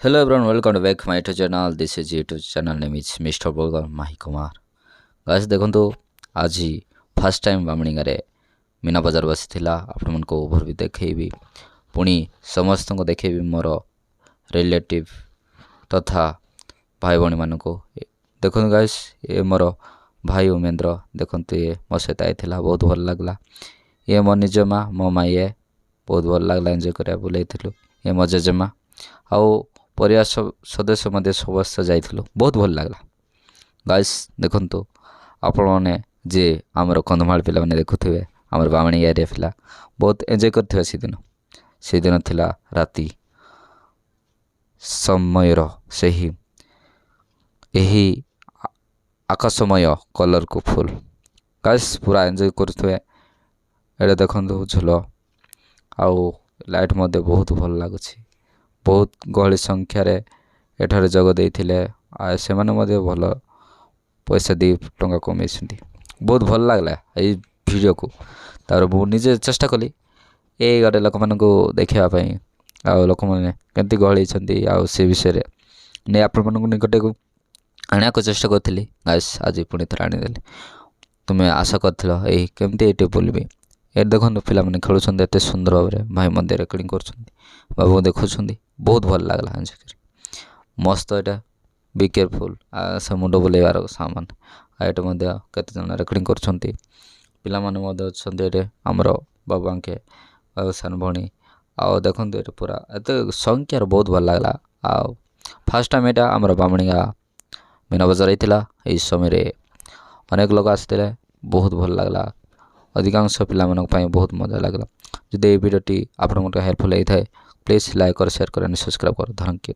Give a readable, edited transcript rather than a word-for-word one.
Hello everyone, welcome back to my YouTube channel. This is YouTube channel name is Mr. Bolgar Mahi Kumar. Guys ଦେଖନ୍ତୁ ଆଜି first time ବାମଣିଗାରେ Meena ବଜାର ବସିଥିଲା ଆପଣମାନଙ୍କୁ over ବି ଦେଖେଇବି ପୁଣି ସମସ୍ତଙ୍କୁ ଦେଖେଇବି ମୋର ରିଲେଟିଭ ତଥା ଭାଇ ଭଉଣୀମାନଙ୍କୁ ଦେଖନ୍ତୁ ଗାଇସ୍ ଏ ମୋର ଭାଇ ଉମେନ୍ଦ୍ର ଦେଖନ୍ତୁ ଏ ମୋ ସହିତ ଆଇଥିଲା ବହୁତ ଭଲ ଲାଗିଲା ଏ ମୋ ନିଜ ମା ମୋ ମା ଇଏ ବହୁତ ଭଲ ଲାଗିଲା ଏନ୍ଜୟ କରିବା ବୁଲେଇଥିଲୁ ଏ ମୋ ଜେଜେମା ଆଉ ପରିବାର ସଦସ୍ୟ ମଧ୍ୟ ସମସ୍ତେ ଯାଇଥିଲୁ ବହୁତ ଭଲ ଲାଗିଲା ଗାଇସ୍ ଦେଖନ୍ତୁ ଆପଣମାନେ ଯେ ଆମର କନ୍ଧମାଳ ପିଲାମାନେ ଦେଖୁଥିବେ ଆମର ବାମଣି ଏରିଆ ପିଲା ବହୁତ ଏନ୍ଜୟ କରିଥିବେ ସେଦିନ ଥିଲା ରାତି ସମୟର ଏହି ଆକାଶମୟ କଲର୍କୁ ଫୁଲ୍ ଗାଇସ୍ ପୁରା ଏନ୍ଜୟ କରୁଥିବେ ଏଇଟା ଦେଖନ୍ତୁ ଝୁଲ ଆଉ ଲାଇଟ୍ ମଧ୍ୟ ବହୁତ ଭଲ ଲାଗୁଛି ବହୁତ ଗହଳି ସଂଖ୍ୟାରେ ଏଠାରେ ଯୋଗ ଦେଇଥିଲେ ଆଉ ସେମାନେ ମଧ୍ୟ ଭଲ ପଇସା 2 ଟଙ୍କା କମେଇଛନ୍ତି ବହୁତ ଭଲ ଲାଗିଲା ଏଇ ଭିଡ଼ିଓକୁ ତାପରେ ମୁଁ ନିଜେ ଚେଷ୍ଟା କଲି ଏଇ ଗୋଟେ ଲୋକମାନଙ୍କୁ ଦେଖିବା ପାଇଁ ଆଉ ଲୋକମାନେ କେମିତି ଗହଳି ହେଇଛନ୍ତି ଆଉ ସେ ବିଷୟରେ ନେଇ ଆପଣମାନଙ୍କୁ ନିକଟକୁ ଆଣିବାକୁ ଚେଷ୍ଟା କରିଥିଲି ଗାଇସ୍ ଆଜି ପୁଣି ଥରେ ଆଣିଦେଲି ତୁମେ ଆଶା କରିଥିଲ ଏଇ କେମିତି ଏଇଠି ବୁଲିବି ଏଠି ଦେଖନ୍ତୁ ପିଲାମାନେ ଖେଳୁଛନ୍ତି ଏତେ ସୁନ୍ଦର ଭାବରେ ଭାଇ ମଧ୍ୟ ରେକର୍ଡ଼ିଂ କରୁଛନ୍ତି ବାବୁ ଦେଖୁଛନ୍ତି ବହୁତ ଭଲ ଲାଗିଲା କରି ମସ୍ତ ଏଇଟା ବି କେୟାରଫୁଲ୍ ସେ ମୁଣ୍ଡ ବୁଲେଇବାର ସାମାନ ଆଉ ଏଠି ମଧ୍ୟ କେତେଜଣ ରେକର୍ଡ଼ିଂ କରୁଛନ୍ତି ପିଲାମାନେ ମଧ୍ୟ ଅଛନ୍ତି ଏଠି ଆମର ବାବୁ ଆଙ୍କେ ଆଉ ସାନ ଭଉଣୀ ଆଉ ଦେଖନ୍ତୁ ଏଠି ପୁରା ଏତେ ସଂଖ୍ୟାର ବହୁତ ଭଲ ଲାଗିଲା ଆଉ ଫାର୍ଷ୍ଟ ଟାଇମ୍ ଏଇଟା ଆମର ବାମଣିଗା ମୀନା ବଜାର ହେଇଥିଲା ଏହି ସମୟରେ ଅନେକ ଲୋକ ଆସିଥିଲେ ବହୁତ ଭଲ ଲାଗିଲା ଅଧିକାଂଶ ପିଲାମାନଙ୍କ ପାଇଁ ବହୁତ ମଜା ଲାଗିଲା ଯଦି ଏହି ଭିଡ଼ିଓଟି ଆପଣଙ୍କ ହେଲ୍ପଫୁଲ୍ ହେଇଥାଏ ପ୍ଲିଜ୍ ଲାଇକ୍ କର ସେୟାର କର ସବସ୍କ୍ରାଇବ୍ କର ଥ୍ୟାଙ୍କ ୟୁ